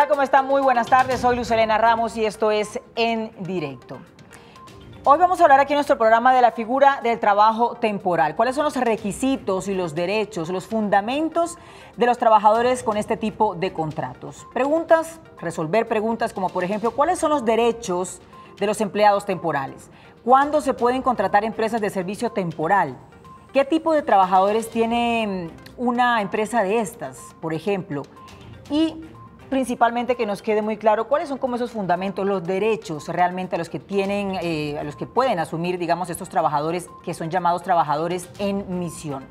tal? ¿Cómo están? Muy buenas tardes. Soy Luz Helena Ramos y esto es En Directo. Hoy vamos a hablar aquí en nuestro programa de la figura del trabajo temporal. ¿Cuáles son los requisitos y los derechos, los fundamentos de los trabajadores con este tipo de contratos? Preguntas, resolver preguntas como por ejemplo, ¿cuáles son los derechos de los empleados temporales? ¿Cuándo se pueden contratar empresas de servicio temporal? ¿Qué tipo de trabajadores tiene una empresa de estas, por ejemplo? Y principalmente que nos quede muy claro cuáles son como esos fundamentos, los derechos realmente a los que tienen, a los que pueden asumir, digamos, estos trabajadores que son llamados trabajadores en misión.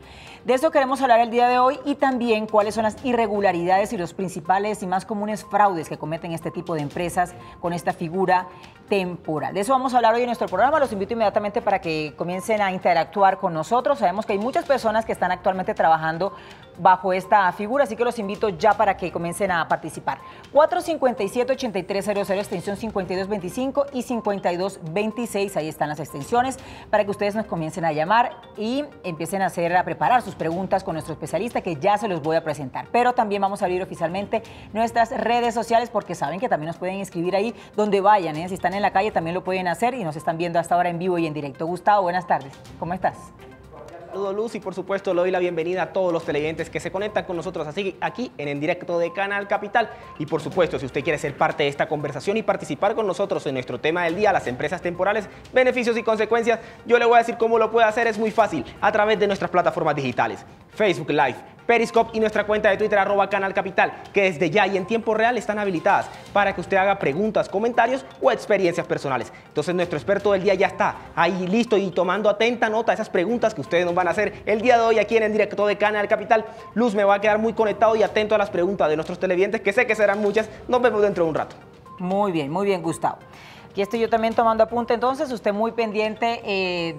De eso queremos hablar el día de hoy y también cuáles son las irregularidades y los principales y más comunes fraudes que cometen este tipo de empresas con esta figura temporal. De eso vamos a hablar hoy en nuestro programa. Los invito inmediatamente para que comiencen a interactuar con nosotros. Sabemos que hay muchas personas que están actualmente trabajando bajo esta figura, así que los invito ya para que comiencen a participar. 457-8300, extensión 5225 y 5226, ahí están las extensiones, para que ustedes nos comiencen a llamar y empiecen a preparar sus preguntas con nuestro especialista, que ya se los voy a presentar. Pero también vamos a abrir oficialmente nuestras redes sociales, porque saben que también nos pueden escribir ahí donde vayan, ¿eh? Si están en la calle también lo pueden hacer y nos están viendo hasta ahora en vivo y en directo. Gustavo, buenas tardes, ¿cómo estás? Saludos, Luz, y por supuesto le doy la bienvenida a todos los televidentes que se conectan con nosotros así aquí en directo de Canal Capital. Y por supuesto, si usted quiere ser parte de esta conversación y participar con nosotros en nuestro tema del día, las empresas temporales, beneficios y consecuencias, yo le voy a decir cómo lo puede hacer. Es muy fácil, a través de nuestras plataformas digitales, Facebook Live, Periscope y nuestra cuenta de Twitter @canalcapital, que desde ya y en tiempo real están habilitadas para que usted haga preguntas, comentarios o experiencias personales. Entonces nuestro experto del día ya está ahí listo y tomando atenta nota de esas preguntas que ustedes nos van a hacer el día de hoy aquí en el directo de Canal Capital. Luz, me va a quedar muy conectado y atento a las preguntas de nuestros televidentes, que sé que serán muchas. Nos vemos dentro de un rato. Muy bien, Gustavo. Aquí estoy yo también tomando apunte, entonces usted muy pendiente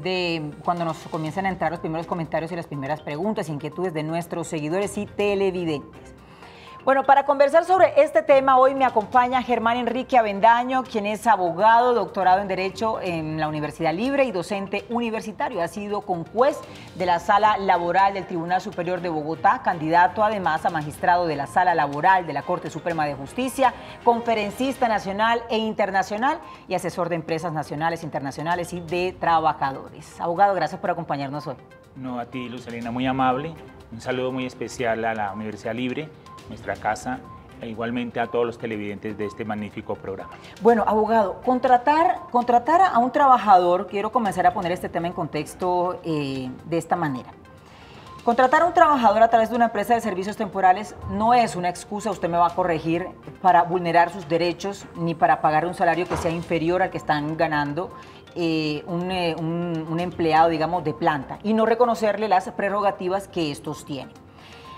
de cuando nos comiencen a entrar los primeros comentarios y las primeras preguntas, inquietudes de nuestros seguidores y televidentes. Bueno, para conversar sobre este tema hoy me acompaña Germán Enrique Avendaño, quien es abogado, doctorado en Derecho en la Universidad Libre y docente universitario. Ha sido conjuez de la Sala Laboral del Tribunal Superior de Bogotá, candidato además a magistrado de la Sala Laboral de la Corte Suprema de Justicia, conferencista nacional e internacional y asesor de empresas nacionales, internacionales y de trabajadores. Abogado, gracias por acompañarnos hoy. No, a ti, Luz Helena, muy amable. Un saludo muy especial a la Universidad Libre, nuestra casa, e igualmente a todos los televidentes de este magnífico programa. Bueno, abogado, contratar a un trabajador, quiero comenzar a poner este tema en contexto de esta manera. Contratar a un trabajador a través de una empresa de servicios temporales no es una excusa, usted me va a corregir, para vulnerar sus derechos ni para pagar un salario que sea inferior al que están ganando un empleado, digamos, de planta y no reconocerle las prerrogativas que estos tienen.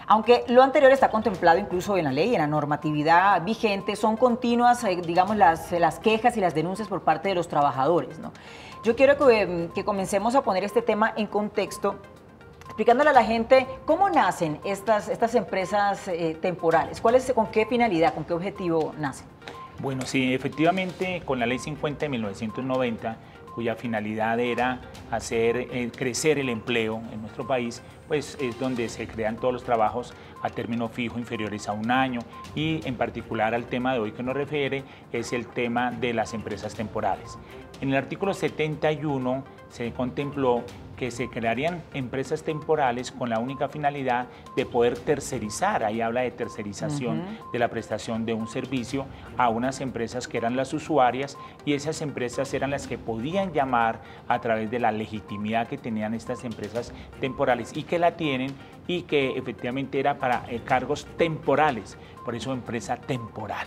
Aunque lo anterior está contemplado incluso en la ley, en la normatividad vigente, son continuas, digamos, las quejas y las denuncias por parte de los trabajadores, ¿no? Yo quiero que comencemos a poner este tema en contexto, explicándole a la gente cómo nacen estas empresas temporales, con qué finalidad, con qué objetivo nacen. Bueno, sí, efectivamente, con la Ley 50 de 1990, cuya finalidad era hacer crecer el empleo en nuestro país, pues es donde se crean todos los trabajos a término fijo inferiores a un año y en particular al tema de hoy que nos refiere es el tema de las empresas temporales. En el artículo 71 se contempló que se crearían empresas temporales con la única finalidad de poder tercerizar, ahí habla de tercerización de la prestación de un servicio a unas empresas que eran las usuarias y esas empresas eran las que podían llamar a través de la legitimidad que tenían estas empresas temporales y que la tienen y que efectivamente era para cargos temporales, por eso empresa temporal.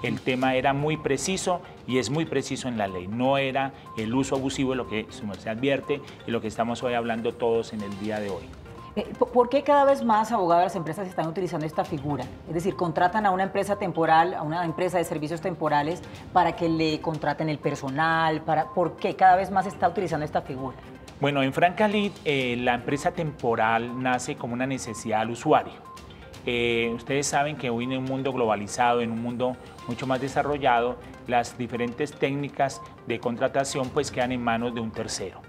El tema era muy preciso y es muy preciso en la ley, no era el uso abusivo de lo que su merced advierte y lo que estamos hoy hablando todos en el día de hoy. ¿Por qué cada vez más, abogados, las empresas están utilizando esta figura? Es decir, contratan a una empresa temporal, a una empresa de servicios temporales para que le contraten el personal. ¿Por qué cada vez más se está utilizando esta figura? Bueno, en Francalid la empresa temporal nace como una necesidad al usuario. Ustedes saben que hoy en un mundo globalizado, en un mundo mucho más desarrollado, las diferentes técnicas de contratación pues quedan en manos de un tercero.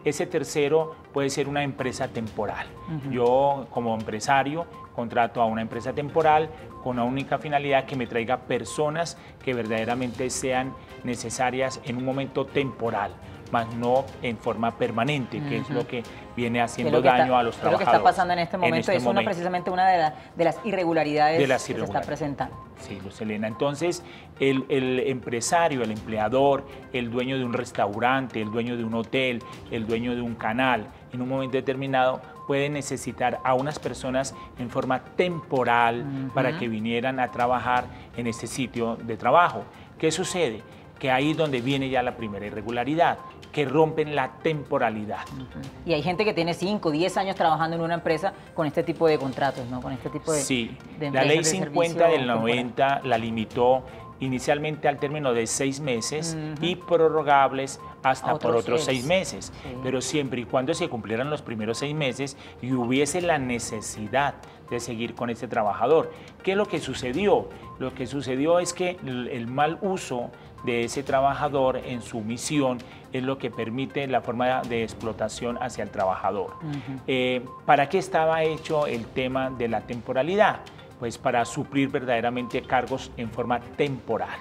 Ese tercero puede ser una empresa temporal. Yo como empresario contrato a una empresa temporal con una única finalidad, que me traiga personas que verdaderamente sean necesarias en un momento temporal, más no en forma permanente, que es lo que viene haciendo daño a los trabajadores. Lo que está pasando en este momento es precisamente una de las irregularidades que se está presentando. Sí, Luz Helena. Entonces, el empresario, el empleador, el dueño de un restaurante, el dueño de un hotel, el dueño de un canal, en un momento determinado puede necesitar a unas personas en forma temporal para que vinieran a trabajar en este sitio de trabajo. ¿Qué sucede? Que ahí es donde viene ya la primera irregularidad, que rompen la temporalidad. Y hay gente que tiene 5, 10 años trabajando en una empresa con este tipo de contratos, ¿no? Con este tipo de... Sí, la ley 50 del 90 la limitó inicialmente al término de 6 meses y prorrogables hasta por otros 6 meses, pero siempre y cuando se cumplieran los primeros 6 meses y hubiese la necesidad de seguir con este trabajador. ¿Qué es lo que sucedió? Lo que sucedió es que el mal uso de ese trabajador en su misión es lo que permite la forma de explotación hacia el trabajador. ¿Para qué estaba hecho el tema de la temporalidad? Pues para suplir verdaderamente cargos en forma temporal.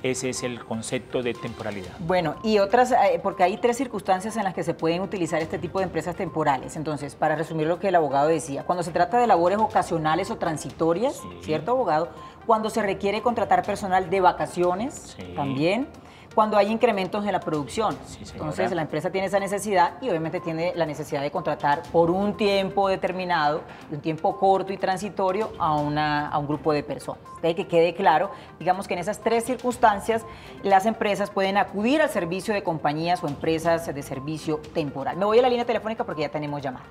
Ese es el concepto de temporalidad. Bueno, y otras, porque hay 3 circunstancias en las que se pueden utilizar este tipo de empresas temporales. Entonces, para resumir lo que el abogado decía, cuando se trata de labores ocasionales o transitorias, ¿cierto, abogado? Cuando se requiere contratar personal de vacaciones, también. Cuando hay incrementos en la producción. Entonces la empresa tiene esa necesidad y obviamente tiene la necesidad de contratar por un tiempo determinado, un tiempo corto y transitorio a un grupo de personas. De que quede claro, digamos que en esas 3 circunstancias las empresas pueden acudir al servicio de compañías o empresas de servicio temporal. Me voy a la línea telefónica porque ya tenemos llamada.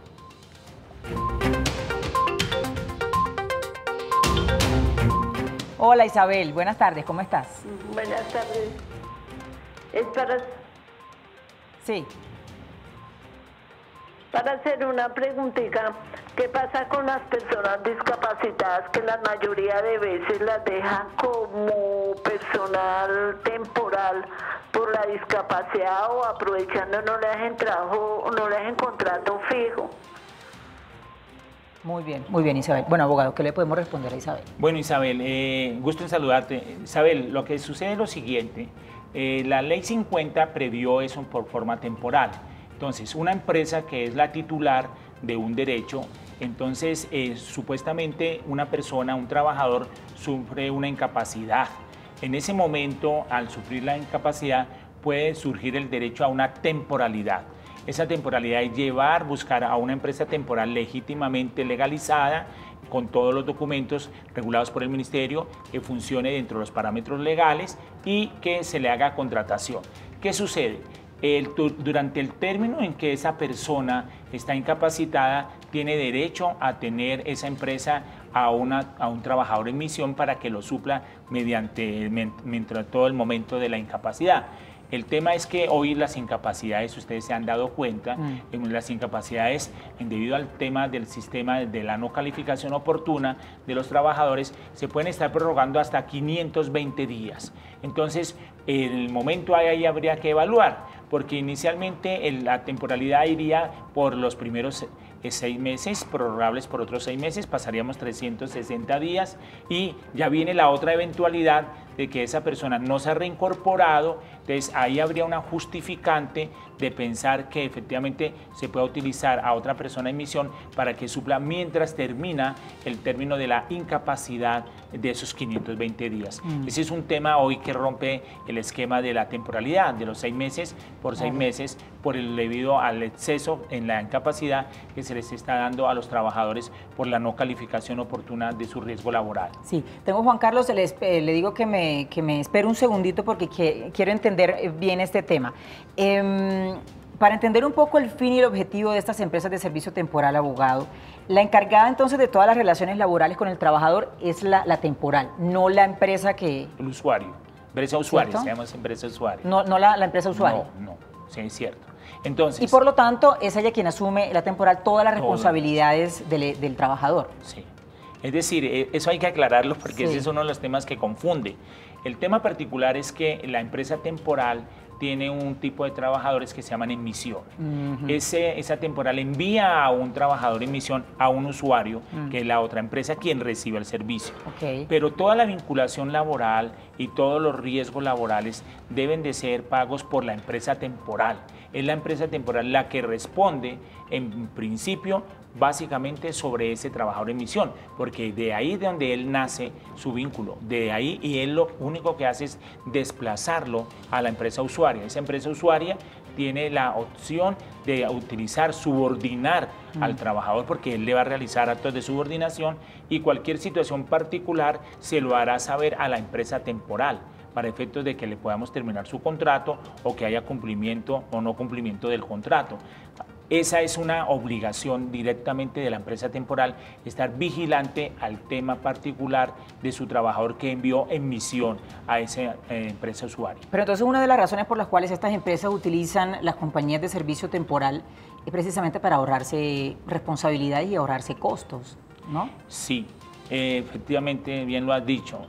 Hola Isabel, buenas tardes, ¿cómo estás? Buenas tardes. Es Sí. Para hacer una preguntita, ¿qué pasa con las personas discapacitadas que la mayoría de veces las dejan como personal temporal por la discapacidad o aprovechando no les hacen trabajo, no les hacen contrato fijo? Muy bien Isabel. Bueno, abogado, ¿qué le podemos responder a Isabel? Bueno, Isabel, gusto en saludarte. Isabel, lo que sucede es lo siguiente. La ley 50 previó eso por forma temporal. Entonces, una empresa que es la titular de un derecho, entonces supuestamente una persona, un trabajador, sufre una incapacidad. En ese momento, al sufrir la incapacidad, puede surgir el derecho a una temporalidad. Esa temporalidad es buscar a una empresa temporal legítimamente legalizada, con todos los documentos regulados por el Ministerio, que funcione dentro de los parámetros legales y que se le haga contratación. ¿Qué sucede? Durante el término en que esa persona está incapacitada, tiene derecho a tener esa empresa a un trabajador en misión para que lo supla mientras todo el momento de la incapacidad. El tema es que hoy las incapacidades, ustedes se han dado cuenta, las incapacidades, debido al tema del sistema de la no calificación oportuna de los trabajadores, se pueden estar prorrogando hasta 520 días. Entonces, el momento ahí habría que evaluar, porque inicialmente la temporalidad iría por los primeros 6 meses, prorrogables por otros 6 meses, pasaríamos 360 días y ya viene la otra eventualidad de que esa persona no se ha reincorporado, entonces ahí habría una justificante de pensar que efectivamente se puede utilizar a otra persona en misión para que supla mientras termina el término de la incapacidad de esos 520 días. Ese es un tema hoy que rompe el esquema de la temporalidad, de los 6 meses por 6 meses, por el debido al exceso en la incapacidad que se les está dando a los trabajadores por la no calificación oportuna de su riesgo laboral. Sí, tengo Juan Carlos, le digo que me espere un segundito porque quiero entender bien este tema. Para entender un poco el fin y el objetivo de estas empresas de servicio temporal, abogado, la encargada entonces de todas las relaciones laborales con el trabajador es la temporal, no la empresa que... El usuario, empresa usuaria, ¿cierto? se llama empresa usuaria. No la empresa usuaria. No, sí, es cierto. Entonces, y por lo tanto, es ella quien asume la temporal todas las responsabilidades del trabajador. Sí. Es decir, eso hay que aclararlo porque ese es uno de los temas que confunde. El tema particular es que la empresa temporal tiene un tipo de trabajadores que se llaman en misión. Esa temporal envía a un trabajador en misión a un usuario, que es la otra empresa quien recibe el servicio. Pero toda la vinculación laboral y todos los riesgos laborales deben de ser pagos por la empresa temporal. Es la empresa temporal la que responde, en principio, básicamente sobre ese trabajador en misión, porque de ahí es donde él nace su vínculo, de ahí, y él lo único que hace es desplazarlo a la empresa usuaria. Esa empresa usuaria tiene la opción de utilizar, subordinar al trabajador, porque él le va a realizar actos de subordinación y cualquier situación particular se lo hará saber a la empresa temporal, para efectos de que le podamos terminar su contrato o que haya cumplimiento o no cumplimiento del contrato. Esa es una obligación directamente de la empresa temporal, estar vigilante al tema particular de su trabajador que envió en misión a esa empresa usuaria. Pero entonces una de las razones por las cuales estas empresas utilizan las compañías de servicio temporal es precisamente para ahorrarse responsabilidades y ahorrarse costos, ¿no? Sí, efectivamente, bien lo has dicho.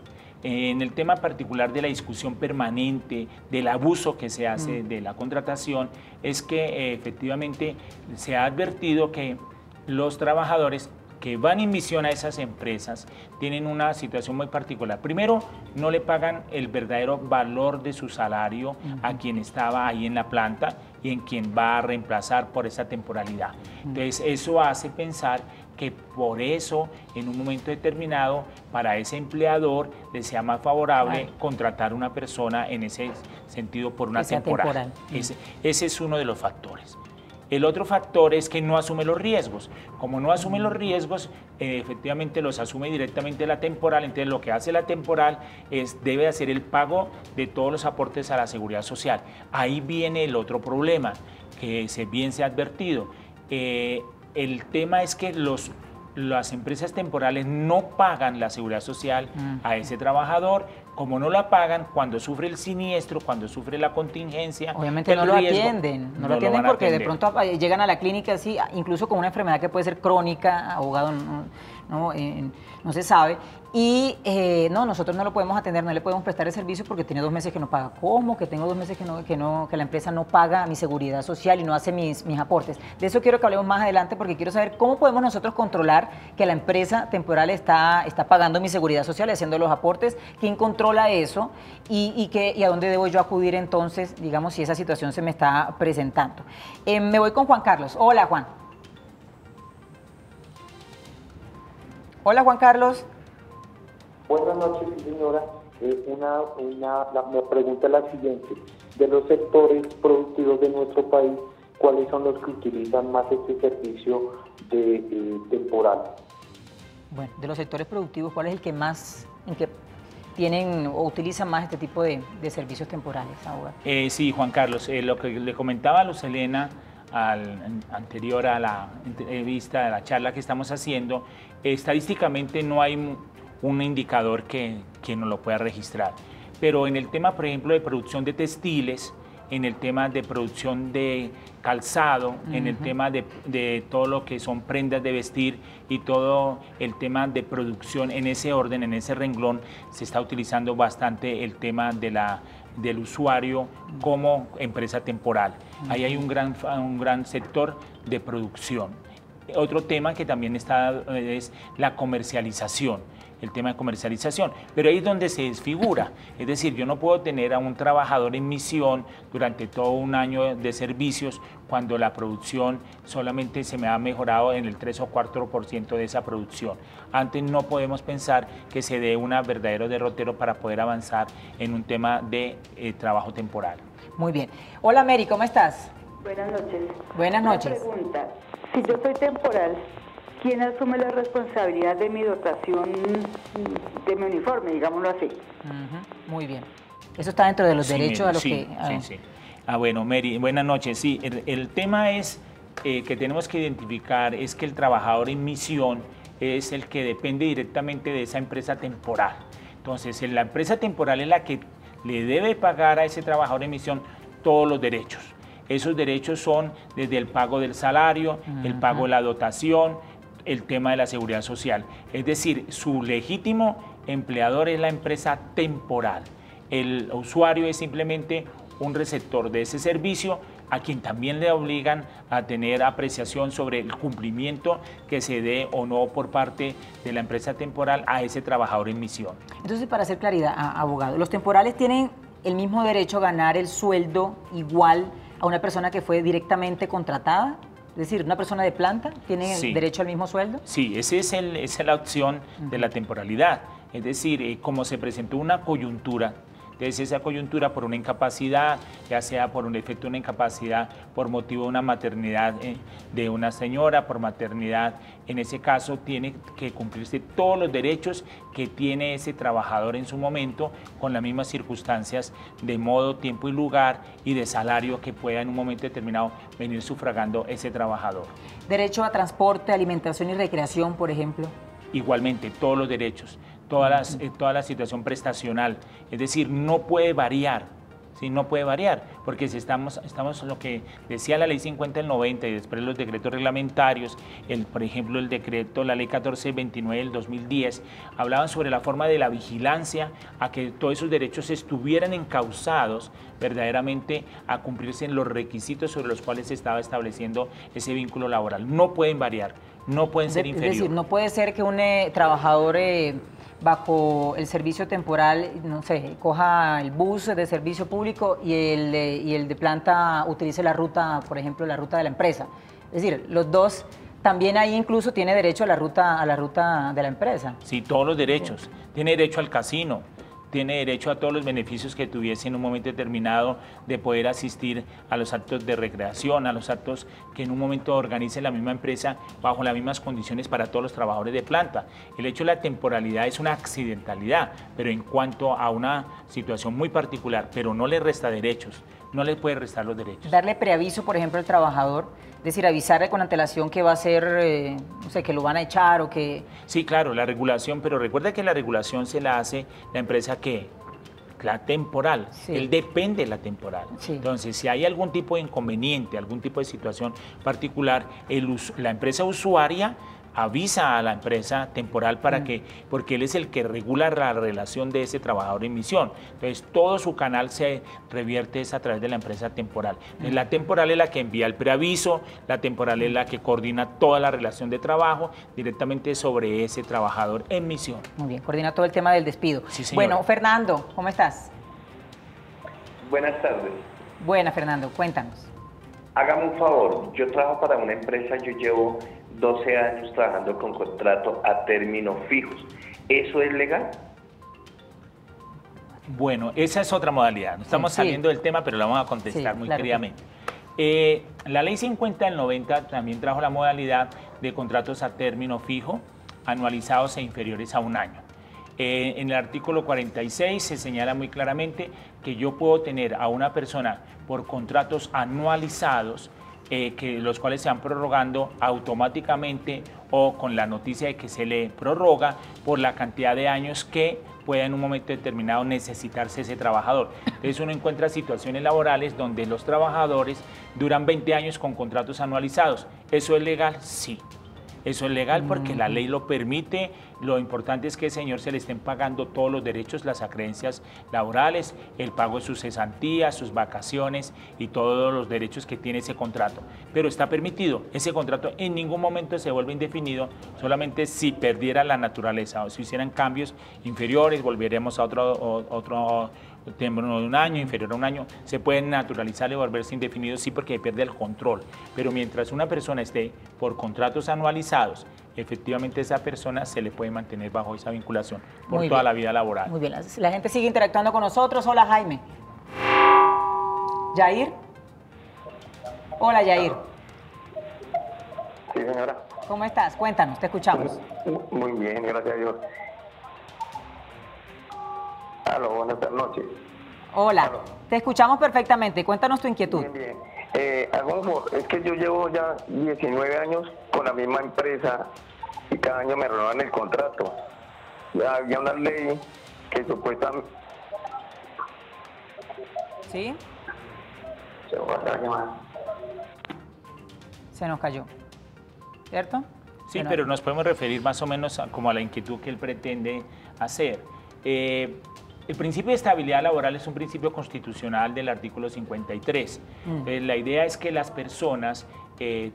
En el tema particular de la discusión permanente, del abuso que se hace de la contratación, es que efectivamente se ha advertido que los trabajadores que van en misión a esas empresas tienen una situación muy particular. Primero, no le pagan el verdadero valor de su salario a quien estaba ahí en la planta y en quien va a reemplazar por esa temporalidad. Entonces, eso hace pensar que por eso, en un momento determinado, para ese empleador le sea más favorable contratar a una persona en ese sentido por una temporada. Ese es uno de los factores. El otro factor es que no asume los riesgos. Como no asume los riesgos, efectivamente los asume directamente la temporal. Entonces lo que hace la temporal debe hacer el pago de todos los aportes a la seguridad social. Ahí viene el otro problema, que bien se ha advertido. El tema es que las empresas temporales no pagan la seguridad social a ese trabajador. Como no la pagan, cuando sufre el siniestro, cuando sufre la contingencia, obviamente no lo atienden, no lo atienden porque de pronto llegan a la clínica así, incluso con una enfermedad que puede ser crónica, abogado, no se sabe, y no, nosotros no lo podemos atender, no le podemos prestar el servicio porque tiene 2 meses que no paga. ¿Cómo? Que tengo 2 meses que la empresa no paga mi seguridad social y no hace mis aportes. De eso quiero que hablemos más adelante porque quiero saber cómo podemos nosotros controlar que la empresa temporal está pagando mi seguridad social y haciendo los aportes, quién controla eso y a dónde debo yo acudir entonces, digamos, si esa situación se me está presentando. Me voy con Juan Carlos. Hola, Juan. Hola, Juan Carlos. Buenas noches, señora. Mi pregunta es la siguiente. De los sectores productivos de nuestro país, ¿cuáles son los que utilizan más este servicio de temporal? Bueno, de los sectores productivos, ¿cuál es el que más, en que tienen o utilizan más este tipo de servicios temporales, abogado? Sí, Juan Carlos, lo que le comentaba a Luz Helena anterior a la entrevista, a la charla que estamos haciendo, estadísticamente no hay un indicador que nos lo pueda registrar. Pero en el tema, por ejemplo, de producción de textiles, en el tema de producción de calzado, en el tema de todo lo que son prendas de vestir y todo el tema de producción, en ese orden, en ese renglón, se está utilizando bastante el tema del usuario como empresa temporal. Ahí hay un gran sector de producción. Otro tema que también está es la comercialización. El tema de comercialización, pero ahí es donde se desfigura, es decir, yo no puedo tener a un trabajador en misión durante todo un año de servicios cuando la producción solamente se me ha mejorado en el 3 o 4% de esa producción. Antes no podemos pensar que se dé un verdadero derrotero para poder avanzar en un tema de trabajo temporal. Muy bien. Hola Mary, ¿cómo estás? Buenas noches. Buenas noches. Una pregunta, si yo soy temporal, ¿quién asume la responsabilidad de mi dotación de mi uniforme, digámoslo así? Muy bien. Eso está dentro de los derechos a los que... Sí. Bueno, Mary, buenas noches. Sí, el tema es que tenemos que identificar es que el trabajador en misión es el que depende directamente de esa empresa temporal. Entonces, la empresa temporal es la que le debe pagar a ese trabajador en misión todos los derechos. Esos derechos son desde el pago del salario, el pago de la dotación, el tema de la seguridad social. Es decir, su legítimo empleador es la empresa temporal. El usuario es simplemente un receptor de ese servicio a quien también le obligan a tener apreciación sobre el cumplimiento que se dé o no por parte de la empresa temporal a ese trabajador en misión. Entonces, para hacer claridad, abogado, ¿los temporales tienen el mismo derecho a ganar el sueldo igual a una persona que fue directamente contratada? Es decir, ¿una persona de planta tiene derecho al mismo sueldo? Sí, esa es la opción de la temporalidad. Es decir, como se presentó una coyuntura, entonces esa coyuntura por una incapacidad, ya sea por un efecto de una incapacidad por motivo de una maternidad de una señora, por maternidad, en ese caso tiene que cumplirse todos los derechos que tiene ese trabajador en su momento con las mismas circunstancias de modo, tiempo y lugar y de salario que pueda en un momento determinado venir sufragando ese trabajador. ¿Derecho a transporte, alimentación y recreación, por ejemplo? Igualmente, todos los derechos. Toda la situación prestacional, es decir, no puede variar, ¿sí? No puede variar, porque si estamos en lo que decía la ley 50 del 90 y después los decretos reglamentarios, por ejemplo el decreto, la ley 1429 del 2010, hablaban sobre la forma de la vigilancia a que todos esos derechos estuvieran encausados verdaderamente a cumplirse en los requisitos sobre los cuales se estaba estableciendo ese vínculo laboral. No pueden variar, no pueden ser inferiores. Es decir, no puede ser que un trabajador bajo el servicio temporal, no sé, coja el bus de servicio público y el de planta utilice la ruta, por ejemplo, la ruta de la empresa. Es decir, los dos, también ahí incluso tiene derecho a la ruta de la empresa. Sí, todos los derechos. Tiene derecho al casino, tiene derecho a todos los beneficios que tuviese en un momento determinado de poder asistir a los actos de recreación, a los actos que en un momento organice la misma empresa bajo las mismas condiciones para todos los trabajadores de planta. El hecho de la temporalidad es una accidentalidad, pero en cuanto a una situación muy particular, pero no le resta derechos, no le puede restar los derechos. Darle preaviso, por ejemplo, al trabajador, es decir, avisarle con antelación que va a ser, no sé, que lo van a echar o que... Sí, claro, la regulación, pero recuerda que la regulación se la hace la empresa que la temporal, sí. Él depende de la temporal. Sí. Entonces, si hay algún tipo de inconveniente, algún tipo de situación particular, la empresa usuaria avisa a la empresa temporal para que, porque él es el que regula la relación de ese trabajador en misión. Entonces, todo su canal se revierte a través de la empresa temporal. Entonces, la temporal es la que envía el preaviso, la temporal es la que coordina toda la relación de trabajo directamente sobre ese trabajador en misión. Muy bien, coordina todo el tema del despido. Sí, señora. Bueno, Fernando, ¿cómo estás? Buenas tardes. Buena, Fernando, cuéntanos. Hágame un favor, yo trabajo para una empresa, yo llevo 12 años trabajando con contrato a términos fijos. ¿Eso es legal? Bueno, esa es otra modalidad. No estamos saliendo del tema, pero la vamos a contestar muy queridamente. La ley 50 del 90 también trajo la modalidad de contratos a término fijo, anualizados e inferiores a un año. En el artículo 46 se señala muy claramente que yo puedo tener a una persona por contratos anualizados, los cuales se van prorrogando automáticamente o con la noticia de que se le prorroga por la cantidad de años que pueda en un momento determinado necesitarse ese trabajador. Entonces uno encuentra situaciones laborales donde los trabajadores duran 20 años con contratos anualizados. ¿Eso es legal? Sí. Eso es legal porque la ley lo permite. Lo importante es que al señor se le estén pagando todos los derechos, las acreencias laborales, el pago de sus cesantías, sus vacaciones y todos los derechos que tiene ese contrato. Pero está permitido. Ese contrato en ningún momento se vuelve indefinido, solamente si perdiera la naturaleza o si hicieran cambios inferiores, volveremos a otro término de un año, inferior a un año, se pueden naturalizar y volverse indefinidos, sí, porque pierde el control. Pero mientras una persona esté por contratos anualizados, efectivamente esa persona se le puede mantener bajo esa vinculación por toda la vida laboral. Muy bien, la gente sigue interactuando con nosotros. Hola, Jaime. ¿Yair? Hola, Yair. Sí, señora. ¿Cómo estás? Cuéntanos, te escuchamos. Muy bien, gracias a Dios. Aló, buenas noches. Hola, Aló. Te escuchamos perfectamente. Cuéntanos tu inquietud. Bien, bien. Es que yo llevo ya 19 años con la misma empresa y cada año me renuevan el contrato. Ya había una ley que supuestamente... ¿Sí? Se va a hacer la llamada. Se nos cayó, ¿cierto? Sí, pero nos podemos referir más o menos como a la inquietud que él pretende hacer. El principio de estabilidad laboral es un principio constitucional del artículo 53. Entonces, la idea es que las personas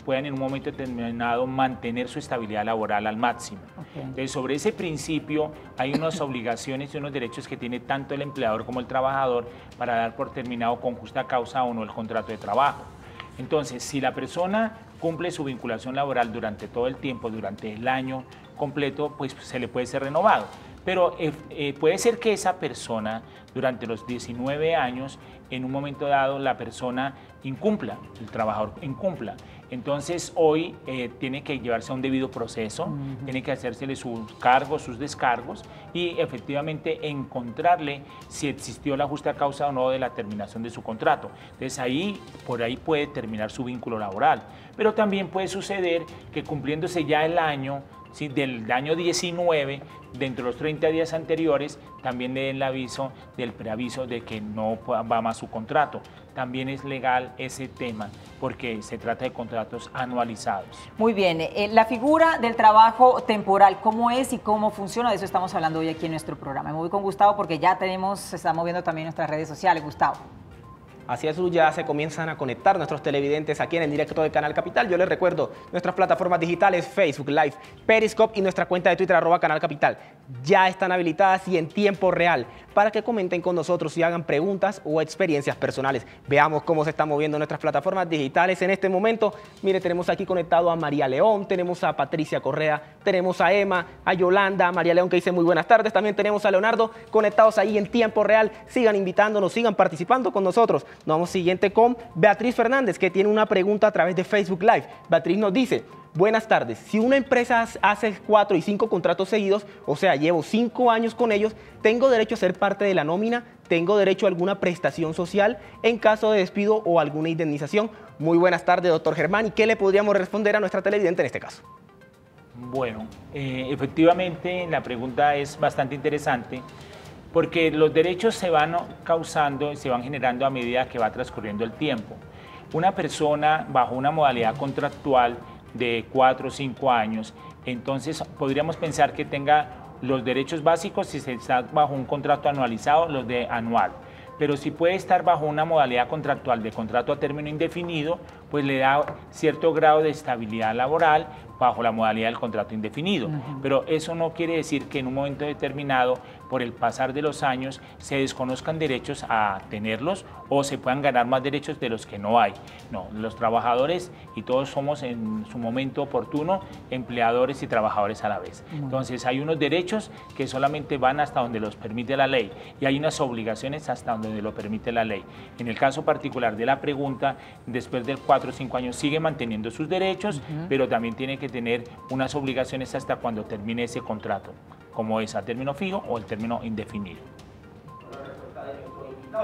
puedan en un momento determinado mantener su estabilidad laboral al máximo. Entonces, sobre ese principio hay unas obligaciones y unos derechos que tiene tanto el empleador como el trabajador para dar por terminado con justa causa o no el contrato de trabajo. Entonces, si la persona cumple su vinculación laboral durante todo el tiempo, durante el año completo, pues se le puede ser renovado. Pero puede ser que esa persona, durante los 19 años, en un momento dado, la persona incumpla, el trabajador incumpla. Entonces, hoy tiene que llevarse a un debido proceso, tiene que hacérsele sus cargos, sus descargos y efectivamente encontrarle si existió la justa causa o no de la terminación de su contrato. Entonces, por ahí puede terminar su vínculo laboral. Pero también puede suceder que cumpliéndose ya el año, ¿sí?, del año 19, dentro de los 30 días anteriores, también le den el aviso del preaviso de que no va más su contrato. También es legal ese tema porque se trata de contratos anualizados. Muy bien, la figura del trabajo temporal, ¿cómo es y cómo funciona? De eso estamos hablando hoy aquí en nuestro programa. Me voy con Gustavo porque ya se están moviendo también nuestras redes sociales. Gustavo. Así es, ya se comienzan a conectar nuestros televidentes aquí en el directo de Canal Capital. Yo les recuerdo nuestras plataformas digitales, Facebook Live, Periscope y nuestra cuenta de Twitter, @Canal Capital. Ya están habilitadas y en tiempo real para que comenten con nosotros y hagan preguntas o experiencias personales. Veamos cómo se están moviendo nuestras plataformas digitales en este momento. Mire, tenemos aquí conectado a María León, tenemos a Patricia Correa, tenemos a Emma, a Yolanda, a María León que dice muy buenas tardes. También tenemos a Leonardo conectados ahí en tiempo real. Sigan invitándonos, sigan participando con nosotros. Nos vamos siguiente con Beatriz Fernández, que tiene una pregunta a través de Facebook Live. Beatriz nos dice: buenas tardes, si una empresa hace 4 y 5 contratos seguidos, o sea, llevo 5 años con ellos, ¿tengo derecho a ser parte de la nómina? ¿Tengo derecho a alguna prestación social en caso de despido o alguna indemnización? Muy buenas tardes, doctor Germán. ¿Y qué le podríamos responder a nuestra televidente en este caso? Bueno, efectivamente la pregunta es bastante interesante, porque los derechos se van causando, se van generando a medida que va transcurriendo el tiempo. Una persona bajo una modalidad contractual de 4 o 5 años, entonces podríamos pensar que tenga los derechos básicos si se está bajo un contrato anualizado, los de anual. Pero si puede estar bajo una modalidad contractual de contrato a término indefinido, pues le da cierto grado de estabilidad laboral bajo la modalidad del contrato indefinido. Pero eso no quiere decir que en un momento determinado, por el pasar de los años, se desconozcan derechos a tenerlos o se puedan ganar más derechos de los que no hay. No, los trabajadores y todos somos en su momento oportuno empleadores y trabajadores a la vez. Entonces hay unos derechos que solamente van hasta donde los permite la ley y hay unas obligaciones hasta donde lo permite la ley. En el caso particular de la pregunta, después de 4 o 5 años sigue manteniendo sus derechos, pero también tiene que tener unas obligaciones hasta cuando termine ese contrato, como es a término fijo o el término indefinido.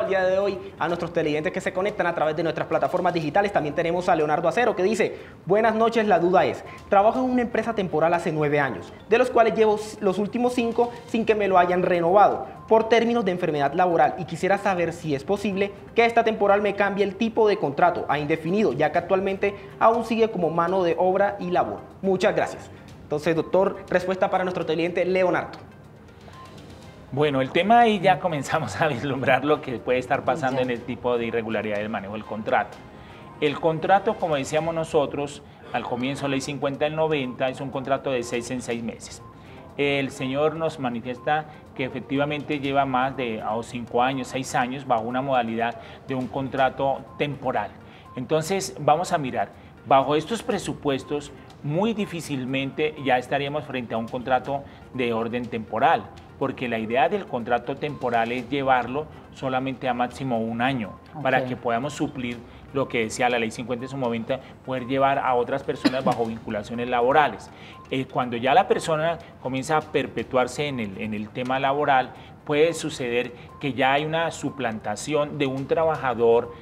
El día de hoy a nuestros televidentes que se conectan a través de nuestras plataformas digitales. También tenemos a Leonardo Acero que dice: buenas noches, la duda es, trabajo en una empresa temporal hace 9 años, de los cuales llevo los últimos 5 sin que me lo hayan renovado por términos de enfermedad laboral, y quisiera saber si es posible que esta temporal me cambie el tipo de contrato a indefinido, ya que actualmente aún sigue como mano de obra y labor. Muchas gracias. Entonces, doctor, respuesta para nuestro televidente Leonardo. Bueno, el tema ahí ya comenzamos a vislumbrar lo que puede estar pasando en el tipo de irregularidad del manejo del contrato. El contrato, como decíamos nosotros, al comienzo Ley 50 del 90, es un contrato de 6 en 6 meses. El señor nos manifiesta que efectivamente lleva más de 5 años, 6 años bajo una modalidad de un contrato temporal. Entonces, vamos a mirar, bajo estos presupuestos, muy difícilmente ya estaríamos frente a un contrato de orden temporal, porque la idea del contrato temporal es llevarlo solamente a máximo 1 año, para que podamos suplir lo que decía la Ley 50 en su momento, poder llevar a otras personas bajo vinculaciones laborales. Cuando ya la persona comienza a perpetuarse en el tema laboral, puede suceder que ya hay una suplantación de un trabajador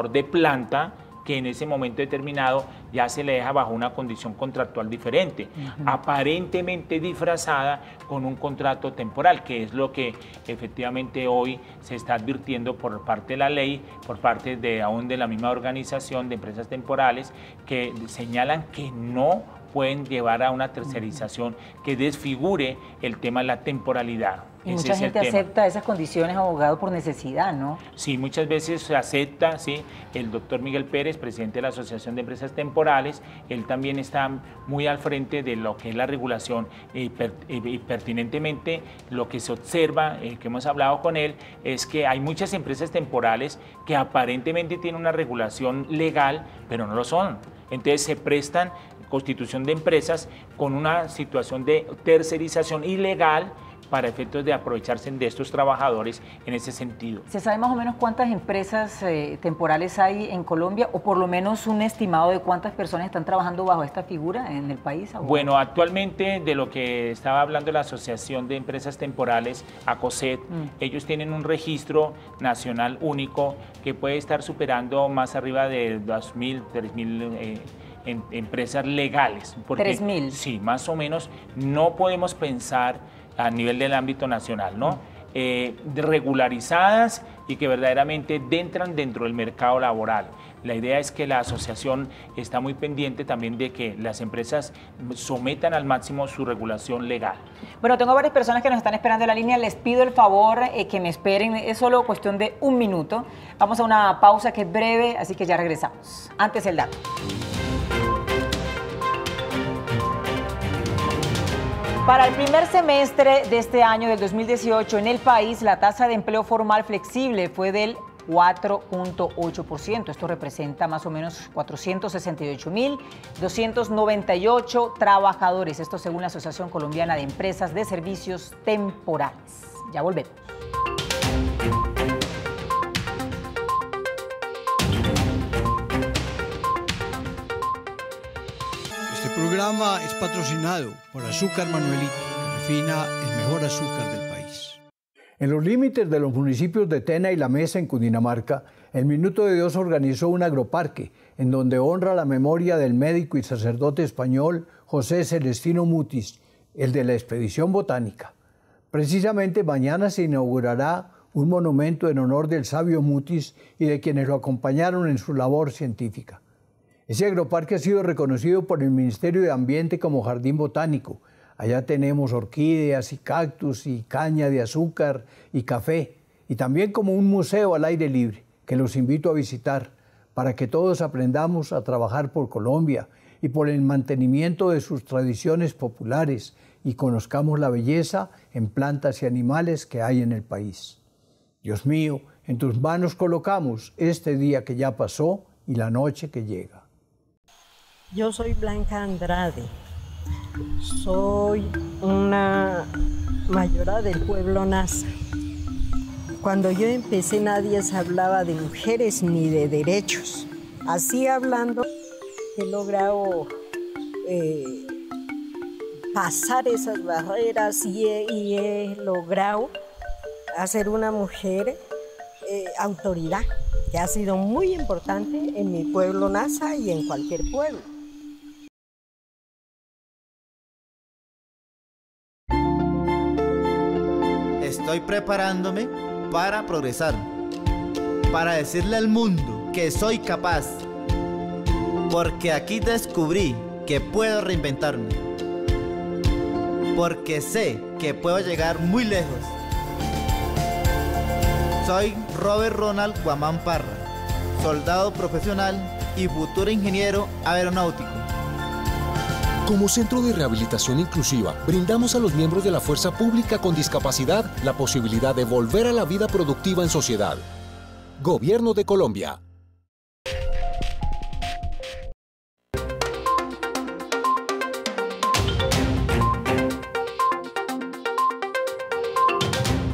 de planta, que en ese momento determinado ya se le deja bajo una condición contractual diferente, aparentemente disfrazada con un contrato temporal, que es lo que efectivamente hoy se está advirtiendo por parte de la ley, por parte aún de la misma organización de empresas temporales, que señalan que no pueden llevar a una tercerización que desfigure el tema de la temporalidad. Y mucha gente acepta esas condiciones, abogado, por necesidad, ¿no? Sí, muchas veces se acepta, sí. El doctor Miguel Pérez, presidente de la Asociación de Empresas Temporales, él también está muy al frente de lo que es la regulación y pertinentemente lo que se observa, que hemos hablado con él, es que hay muchas empresas temporales que aparentemente tienen una regulación legal, pero no lo son. Entonces se prestan constitución de empresas con una situación de tercerización ilegal para efectos de aprovecharse de estos trabajadores en ese sentido. ¿Se sabe más o menos cuántas empresas temporales hay en Colombia o por lo menos un estimado de cuántas personas están trabajando bajo esta figura en el país, abogado? Bueno, actualmente de lo que estaba hablando la Asociación de Empresas Temporales, ACOSET, ellos tienen un registro nacional único que puede estar superando más arriba de 2.000, 3.000 empresas legales. Porque, 3.000. Sí, más o menos. No podemos pensar a nivel del ámbito nacional, ¿no? Regularizadas y que verdaderamente entran dentro del mercado laboral. La idea es que la asociación está muy pendiente también de que las empresas sometan al máximo su regulación legal. Bueno, tengo varias personas que nos están esperando en la línea. Les pido el favor que me esperen. Es solo cuestión de un minuto. Vamos a una pausa que es breve, así que ya regresamos. Antes el dato. Para el primer semestre de este año, del 2018, en el país, la tasa de empleo formal flexible fue del 4.8%. Esto representa más o menos 468.298 trabajadores. Esto según la Asociación Colombiana de Empresas de Servicios Temporales. Ya volvemos. Este programa es patrocinado por Azúcar Manuelita, que refina el mejor azúcar del país. En los límites de los municipios de Tena y La Mesa, en Cundinamarca, el Minuto de Dios organizó un agroparque en donde honra la memoria del médico y sacerdote español José Celestino Mutis, el de la expedición botánica. Precisamente mañana se inaugurará un monumento en honor del sabio Mutis y de quienes lo acompañaron en su labor científica. Ese agroparque ha sido reconocido por el Ministerio de Ambiente como jardín botánico. Allá tenemos orquídeas y cactus y caña de azúcar y café, y también como un museo al aire libre, que los invito a visitar, para que todos aprendamos a trabajar por Colombia y por el mantenimiento de sus tradiciones populares y conozcamos la belleza en plantas y animales que hay en el país. Dios mío, en tus manos colocamos este día que ya pasó y la noche que llega. Yo soy Blanca Andrade, soy una mayora del pueblo Nasa. Cuando yo empecé nadie se hablaba de mujeres ni de derechos. Así hablando he logrado pasar esas barreras y he logrado hacer una mujer autoridad, que ha sido muy importante en mi pueblo Nasa y en cualquier pueblo. Estoy preparándome para progresar, para decirle al mundo que soy capaz, porque aquí descubrí que puedo reinventarme, porque sé que puedo llegar muy lejos. Soy Robert Ronald Guamán Parra, soldado profesional y futuro ingeniero aeronáutico. Como Centro de Rehabilitación Inclusiva, brindamos a los miembros de la fuerza pública con discapacidad la posibilidad de volver a la vida productiva en sociedad. Gobierno de Colombia.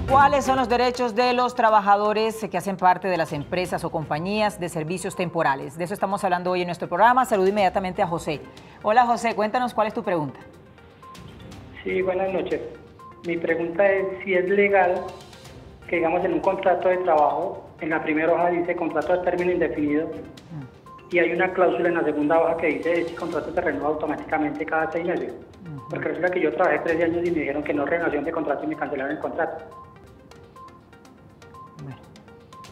¿Cuáles son los derechos de los trabajadores que hacen parte de las empresas o compañías de servicios temporales? De eso estamos hablando hoy en nuestro programa. Saludo inmediatamente a José. Hola José, cuéntanos cuál es tu pregunta. Sí, buenas noches. Mi pregunta es si es legal que, digamos, en un contrato de trabajo, en la primera hoja dice contrato de término indefinido y hay una cláusula en la segunda hoja que dice ese contrato se renueva automáticamente cada 6 meses. Porque resulta que yo trabajé 13 años y me dijeron que no renovación de contrato y me cancelaron el contrato.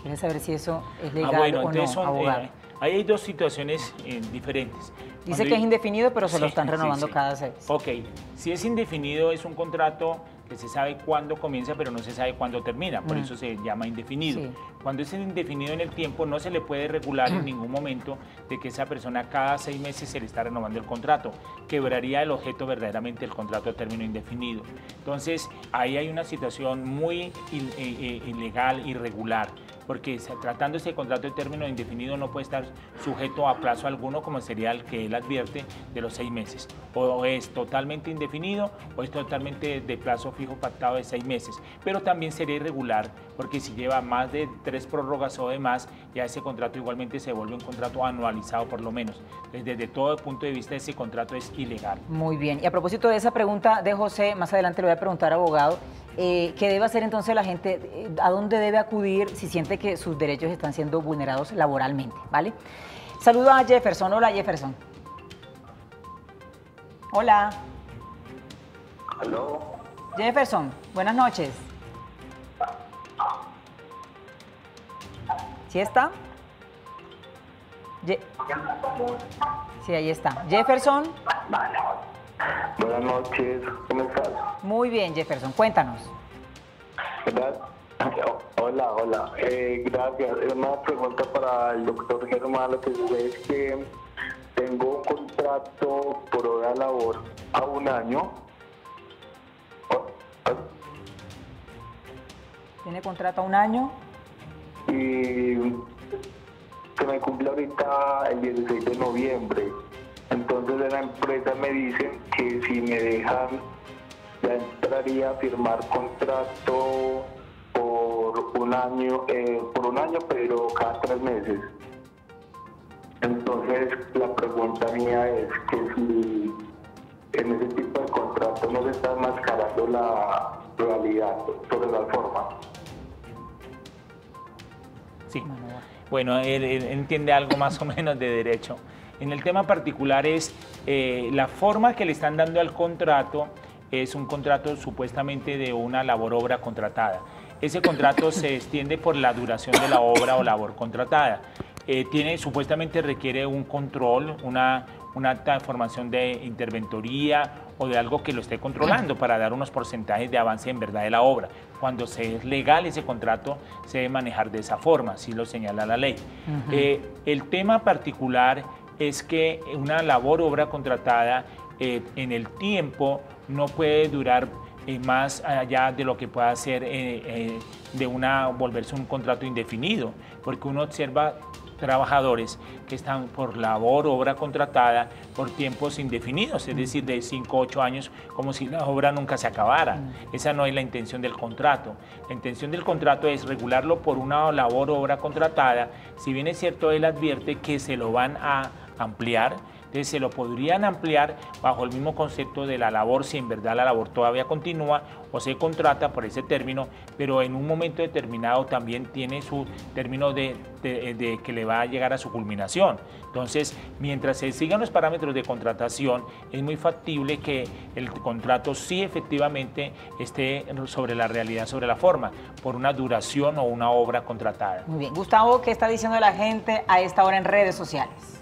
¿Quieres saber si eso es legal o no, abogado? Ahí hay dos situaciones diferentes. Dice que es indefinido, pero se lo están renovando cada 6. Ok, si es indefinido es un contrato que se sabe cuándo comienza, pero no se sabe cuándo termina, por eso se llama indefinido. Sí. Cuando es indefinido en el tiempo, no se le puede regular en ningún momento de que esa persona cada 6 meses se le está renovando el contrato. Quebraría el objeto verdaderamente del contrato a término indefinido. Entonces, ahí hay una situación muy ilegal, irregular, porque tratándose de contrato de término indefinido no puede estar sujeto a plazo alguno, como sería el que él advierte de los 6 meses. O es totalmente indefinido o es totalmente de plazo fijo pactado de 6 meses. Pero también sería irregular, porque si lleva más de 3 prórrogas o demás, ya ese contrato igualmente se vuelve un contrato anualizado por lo menos. Desde todo el punto de vista, ese contrato es ilegal. Muy bien. Y a propósito de esa pregunta de José, más adelante le voy a preguntar, abogado, ¿qué debe hacer entonces la gente? ¿A dónde debe acudir si siente que sus derechos están siendo vulnerados laboralmente? ¿Vale? Saludo a Jefferson. Hola, Jefferson. Hola. Aló. Jefferson, buenas noches. ¿Sí está? Sí, ahí está. Jefferson. Buenas noches, ¿cómo estás? Muy bien, Jefferson, cuéntanos. Hola. Gracias. Una pregunta para el doctor Germán. Lo que sucede es que tengo un contrato por hora de labor a 1 año. ¿Tiene contrato a 1 año? Y que me cumple ahorita el 16 de noviembre. Entonces de la empresa me dicen que si me dejan, ya entraría a firmar contrato por un año, pero cada 3 meses. Entonces la pregunta mía es que si en ese tipo de contrato no se está enmascarando la realidad sobre la forma. Sí. Bueno, él entiende algo más o menos de derecho. En el tema particular es la forma que le están dando al contrato es un contrato supuestamente de una labor-obra contratada. Ese contrato se extiende por la duración de la obra o labor contratada. Supuestamente requiere un control, una acta de formación de interventoría o de algo que lo esté controlando para dar unos porcentajes de avance en verdad de la obra. Cuando se es legal ese contrato, se debe manejar de esa forma, así lo señala la ley. El tema particular es que una labor-obra contratada en el tiempo no puede durar más allá de lo que pueda ser volverse un contrato indefinido, porque uno observa trabajadores que están por labor, obra contratada por tiempos indefinidos, es decir, de 5 o 8 años, como si la obra nunca se acabara. Esa no es la intención del contrato. La intención del contrato es regularlo por una labor, obra contratada. Si bien es cierto, él advierte que se lo van a ampliar, entonces se lo podrían ampliar bajo el mismo concepto de la labor, si en verdad la labor todavía continúa o se contrata por ese término, pero en un momento determinado también tiene su término de que le va a llegar a su culminación. Entonces, mientras se sigan los parámetros de contratación, es muy factible que el contrato sí efectivamente esté sobre la realidad, sobre la forma, por una duración o una obra contratada. Muy bien. Gustavo, ¿qué está diciendo la gente a esta hora en redes sociales?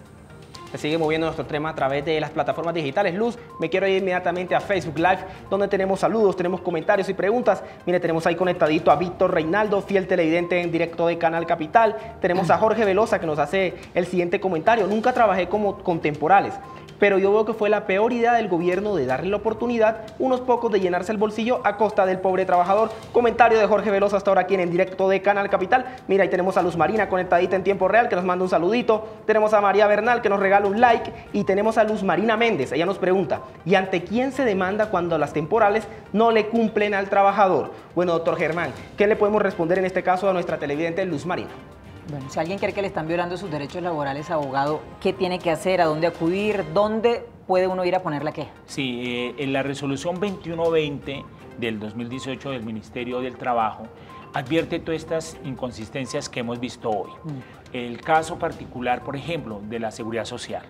Se sigue moviendo nuestro tema a través de las plataformas digitales. Luz, me quiero ir inmediatamente a Facebook Live, donde tenemos saludos, tenemos comentarios y preguntas. Mire, tenemos ahí conectadito a Víctor Reinaldo, fiel televidente en directo de Canal Capital. Tenemos a Jorge Velosa, que nos hace el siguiente comentario. Nunca trabajé con temporales, pero yo veo que fue la peor idea del gobierno de darle la oportunidad unos pocos de llenarse el bolsillo a costa del pobre trabajador. Comentario de Jorge Velosa hasta ahora aquí en directo de Canal Capital. Mira, ahí tenemos a Luz Marina conectadita en tiempo real, que nos manda un saludito. Tenemos a María Bernal, que nos regala un like. Y tenemos a Luz Marina Méndez. Ella nos pregunta, ¿y ante quién se demanda cuando las temporales no le cumplen al trabajador? Bueno, doctor Germán, ¿qué le podemos responder en este caso a nuestra televidente Luz Marina? Bueno, si alguien cree que le están violando sus derechos laborales, abogado, ¿qué tiene que hacer? ¿A dónde acudir? ¿Dónde puede uno ir a poner la queja? Sí, en la resolución 2120 del 2018 del Ministerio del Trabajo advierte todas estas inconsistencias que hemos visto hoy. El caso particular, por ejemplo, de la Seguridad Social.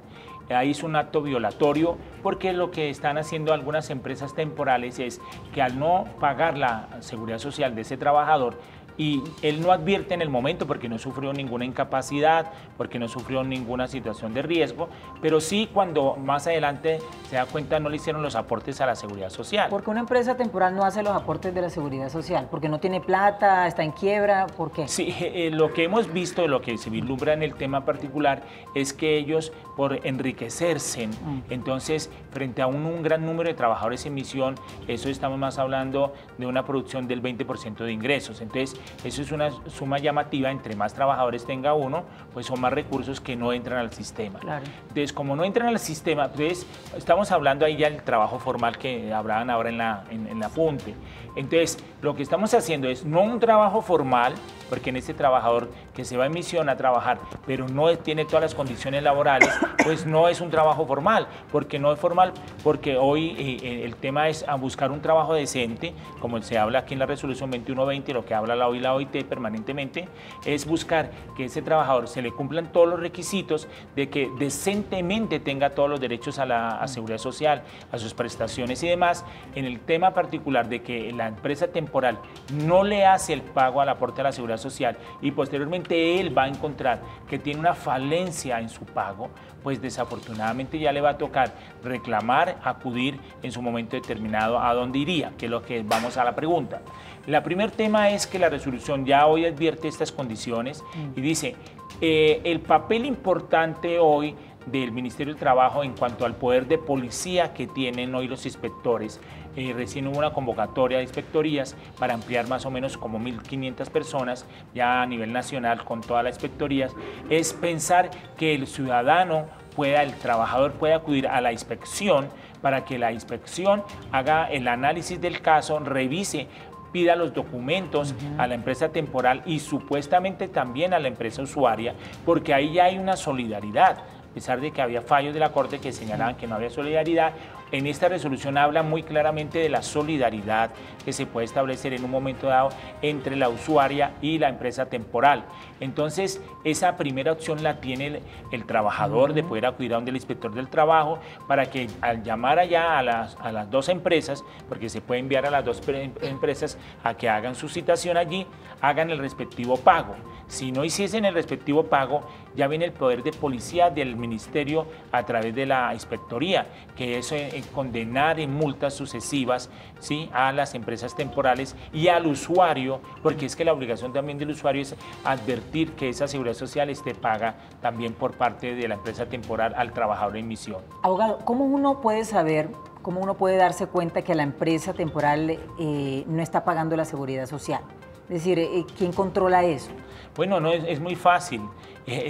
Ahí es un acto violatorio porque lo que están haciendo algunas empresas temporales es que al no pagar la seguridad social de ese trabajador, y él no advierte en el momento porque no sufrió ninguna incapacidad, porque no sufrió ninguna situación de riesgo, pero sí cuando más adelante se da cuenta no le hicieron los aportes a la seguridad social. ¿Por qué una empresa temporal no hace los aportes de la seguridad social? ¿Porque no tiene plata, está en quiebra? ¿Por qué? Sí, lo que hemos visto, lo que se vislumbra en el tema particular es que ellos, por enriquecerse, entonces frente a un gran número de trabajadores en misión, eso estamos más hablando de una producción del 20% de ingresos. Entonces, eso es una suma llamativa, entre más trabajadores tenga uno, pues son más recursos que no entran al sistema. Claro. Entonces, como no entran al sistema, entonces estamos hablando ahí ya del trabajo formal que hablaban ahora en la apunte. Entonces, lo que estamos haciendo es no un trabajo formal, porque en este trabajador que se va en misión a trabajar, pero no tiene todas las condiciones laborales, pues no es un trabajo formal. Porque no es formal, porque hoy el tema es a buscar un trabajo decente, como se habla aquí en la resolución 2120, lo que habla la OIT permanentemente, es buscar que ese trabajador se le cumplan todos los requisitos de que decentemente tenga todos los derechos a la seguridad social, a sus prestaciones y demás. En el tema particular de que la empresa temporal no le hace el pago al aporte a la seguridad social y posteriormente él va a encontrar que tiene una falencia en su pago, pues desafortunadamente ya le va a tocar reclamar, acudir en su momento determinado a dónde iría, que es lo que vamos a la pregunta. El primer tema es que la resolución ya hoy advierte estas condiciones y dice, el papel importante hoy del Ministerio del Trabajo en cuanto al poder de policía que tienen hoy los inspectores. Recién hubo una convocatoria de inspectorías para ampliar más o menos como 1.500 personas ya a nivel nacional con todas las inspectorías. Es pensar que el ciudadano el trabajador pueda acudir a la inspección para que la inspección haga el análisis del caso, revise, pida los documentos a la empresa temporal y supuestamente también a la empresa usuaria, porque ahí ya hay una solidaridad. A pesar de que había fallos de la Corte que señalaban que no había solidaridad, en esta resolución habla muy claramente de la solidaridad que se puede establecer en un momento dado entre la usuaria y la empresa temporal. Entonces, esa primera opción la tiene el trabajador de poder acudir a donde el inspector del trabajo para que al llamar allá a las dos empresas, porque se puede enviar a las dos empresas a que hagan su citación allí, hagan el respectivo pago. Si no hiciesen el respectivo pago, ya viene el poder de policía del ministerio a través de la inspectoría, que es condenar en multas sucesivas, ¿sí?, a las empresas temporales y al usuario, porque es que la obligación también del usuario es advertir que esa seguridad social esté paga también por parte de la empresa temporal al trabajador en misión. Abogado, ¿cómo uno puede saber, cómo uno puede darse cuenta que la empresa temporal no está pagando la seguridad social? Es decir, ¿quién controla eso? Bueno, no, es muy fácil.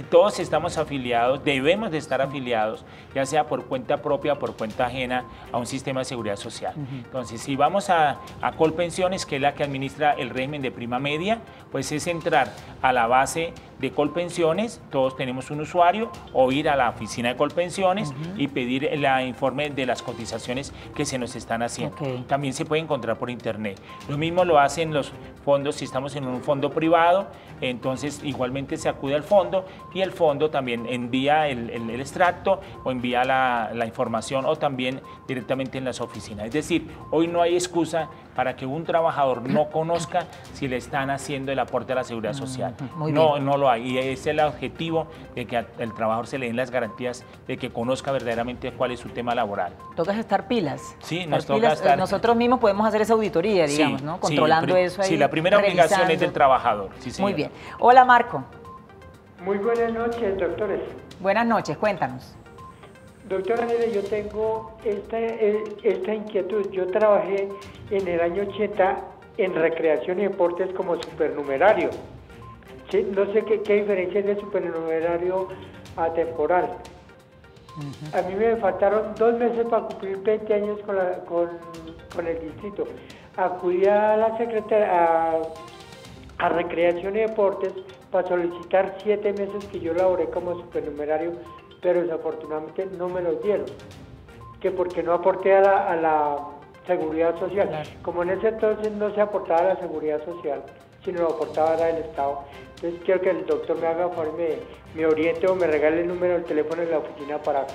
Todos estamos afiliados, debemos de estar afiliados, ya sea por cuenta propia o por cuenta ajena a un sistema de seguridad social. Entonces, si vamos a Colpensiones, que es la que administra el régimen de prima media, pues es entrar a la base de Colpensiones, todos tenemos un usuario, o ir a la oficina de Colpensiones y pedir el informe de las cotizaciones que se nos están haciendo. También se puede encontrar por internet. Lo mismo lo hacen los fondos, si estamos en un fondo privado, entonces igualmente se acude al fondo y el fondo también envía el extracto o envía la información o también directamente en las oficinas. Es decir, hoy no hay excusa para que un trabajador no conozca si le están haciendo el aporte a la seguridad social. No lo hay, y ese es el objetivo de que al trabajador se le den las garantías de que conozca verdaderamente cuál es su tema laboral. ¿Toca estar pilas? Sí, nos toca estar. Nosotros mismos podemos hacer esa auditoría, digamos, ¿no? Controlando eso ahí. Sí, la primera obligación es del trabajador. Sí, señor. Muy bien. Hola, Marco. Muy buenas noches, doctores. Buenas noches, cuéntanos. Doctora, mire, yo tengo esta inquietud. Yo trabajé en el año 80 en recreación y deportes como supernumerario. ¿Sí? No sé qué diferencia es de supernumerario a temporal. A mí me faltaron 2 meses para cumplir 20 años con el distrito. Acudí a la secretaria a recreación y deportes para solicitar 7 meses que yo laboré como supernumerario, pero desafortunadamente no me los dieron, que porque no aporté a la seguridad social. Claro. Como en ese entonces no se aportaba a la seguridad social, sino lo aportaba el Estado. Entonces quiero que el doctor me haga favor, me oriente o me regale el número del teléfono de la oficina para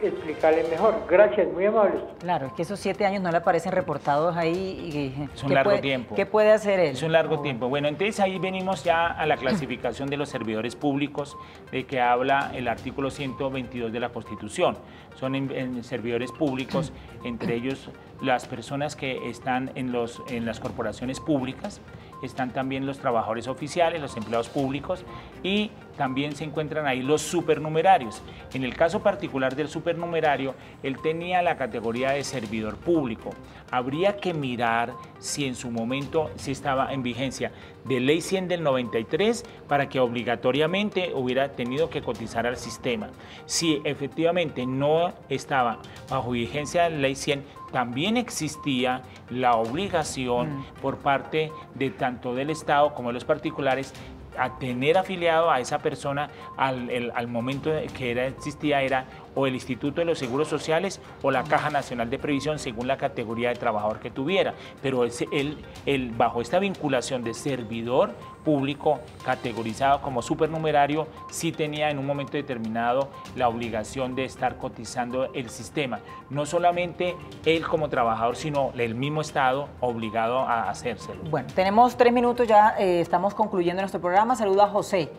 explicarle mejor. Gracias, muy amables. Claro, es que esos 7 años no le aparecen reportados ahí. Es un largo tiempo. ¿Qué puede hacer él? Es un largo tiempo. Bueno, entonces ahí venimos ya a la clasificación de los servidores públicos de que habla el artículo 122 de la Constitución. Son en servidores públicos, entre ellos las personas que están en las corporaciones públicas, están también los trabajadores oficiales, los empleados públicos y también se encuentran ahí los supernumerarios. En el caso particular del supernumerario, él tenía la categoría de servidor público. Habría que mirar si en su momento si estaba en vigencia de Ley 100 del 93 para que obligatoriamente hubiera tenido que cotizar al sistema. Si efectivamente no estaba bajo vigencia de la Ley 100, también existía la obligación por parte de tanto del Estado como de los particulares a tener afiliado a esa persona al momento que existía era o el Instituto de los Seguros Sociales o la Caja Nacional de Previsión según la categoría de trabajador que tuviera. Pero él bajo esta vinculación de servidor público categorizado como supernumerario sí tenía en un momento determinado la obligación de estar cotizando el sistema. No solamente él como trabajador, sino el mismo Estado obligado a hacérselo. Bueno, tenemos 3 minutos ya, estamos concluyendo nuestro programa. Saludo a José.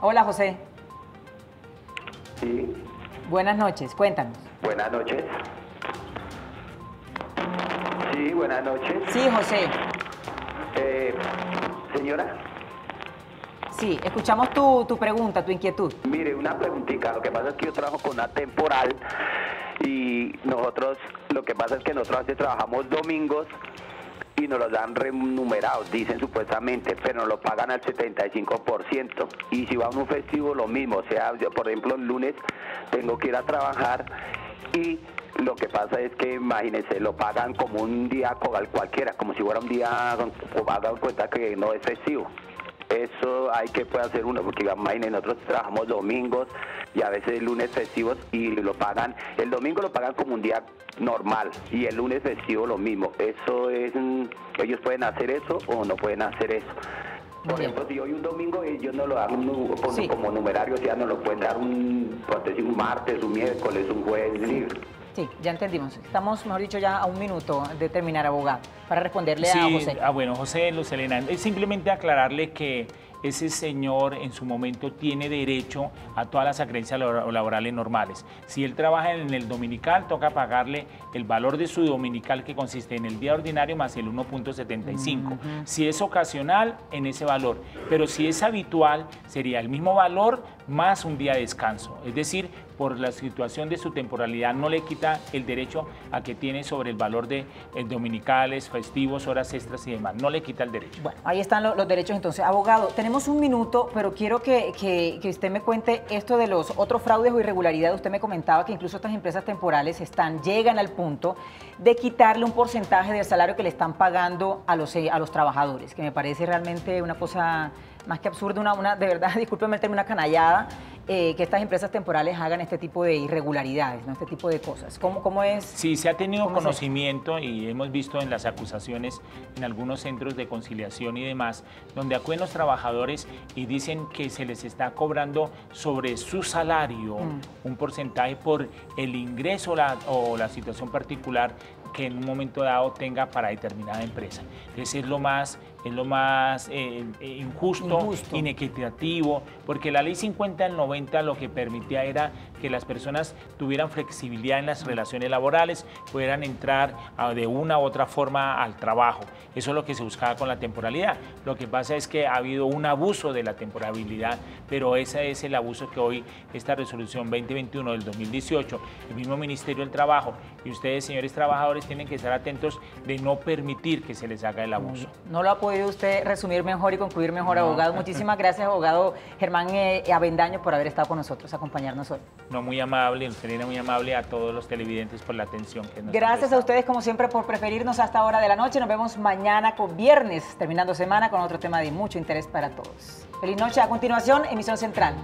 Hola, José. Sí. Buenas noches, cuéntanos. Buenas noches. Sí, buenas noches. Sí, José. Señora. Sí, escuchamos tu pregunta, tu inquietud. Mire, una preguntita. Lo que pasa es que yo trabajo con una temporal y nosotros, lo que pasa es que nosotros a veces trabajamos domingos y nos los dan remunerados, dicen supuestamente, pero nos lo pagan al 75%. Y si va a un festivo, lo mismo. O sea, yo, por ejemplo, el lunes tengo que ir a trabajar y lo que pasa es que, imagínense, lo pagan como un día cualquiera, como si fuera un día, hagan cuenta que no es festivo. Eso hay que puede hacer uno, porque imagínense, nosotros trabajamos domingos y a veces lunes festivos y lo pagan, el domingo lo pagan como un día normal y el lunes festivo lo mismo. Eso es, ellos pueden hacer eso o no pueden hacer eso. Por ejemplo, si hoy un domingo ellos no lo dan como numerario, o sea, no lo pueden dar un martes, un miércoles, un jueves libre. Sí, ya entendimos. Estamos, mejor dicho, ya a 1 minuto de terminar, abogado, para responderle a José. Bueno, José Luz Helena, es simplemente aclararle que ese señor en su momento tiene derecho a todas las acreencias laborales normales. Si él trabaja en el dominical, toca pagarle el valor de su dominical, que consiste en el día ordinario más el 1.75. Si es ocasional, en ese valor. Pero si es habitual, sería el mismo valor más un día de descanso. Es decir, por la situación de su temporalidad no le quita el derecho a que tiene sobre el valor de dominicales, festivos, horas extras y demás. No le quita el derecho. Bueno, ahí están los derechos entonces. Abogado, tenemos 1 minuto, pero quiero que usted me cuente esto de los otros fraudes o irregularidades. Usted me comentaba que incluso estas empresas temporales llegan al punto de quitarle un porcentaje del salario que le están pagando a los trabajadores, que me parece realmente una cosa más que absurda, de verdad, discúlpeme el término, una canallada, que estas empresas temporales hagan este tipo de irregularidades, ¿no? Este tipo de cosas. ¿Cómo es? Sí, se ha tenido conocimiento y hemos visto en las acusaciones en algunos centros de conciliación y demás, donde acuden los trabajadores y dicen que se les está cobrando sobre su salario un porcentaje por el ingreso o la situación particular que en un momento dado tenga para determinada empresa. Entonces es lo más injusto, inequitativo, porque la ley 50 del 90 lo que permitía era que las personas tuvieran flexibilidad en las relaciones laborales, pudieran entrar de una u otra forma al trabajo. Eso es lo que se buscaba con la temporalidad. Lo que pasa es que ha habido un abuso de la temporalidad, pero ese es el abuso que hoy esta resolución 2021 del 2018, el mismo Ministerio del Trabajo y ustedes, señores trabajadores, tienen que estar atentos de no permitir que se les haga el abuso. No lo ha podido usted resumir mejor y concluir mejor, abogado. Muchísimas gracias, abogado Germán Avendaño, por haber estado con nosotros, acompañarnos hoy. No, muy amable, Selena, muy amable, a todos los televidentes por la atención que nos Gracias a ustedes, como siempre, por preferirnos hasta hora de la noche. Nos vemos mañana con viernes, terminando semana, con otro tema de mucho interés para todos. Feliz noche. A continuación, emisión central.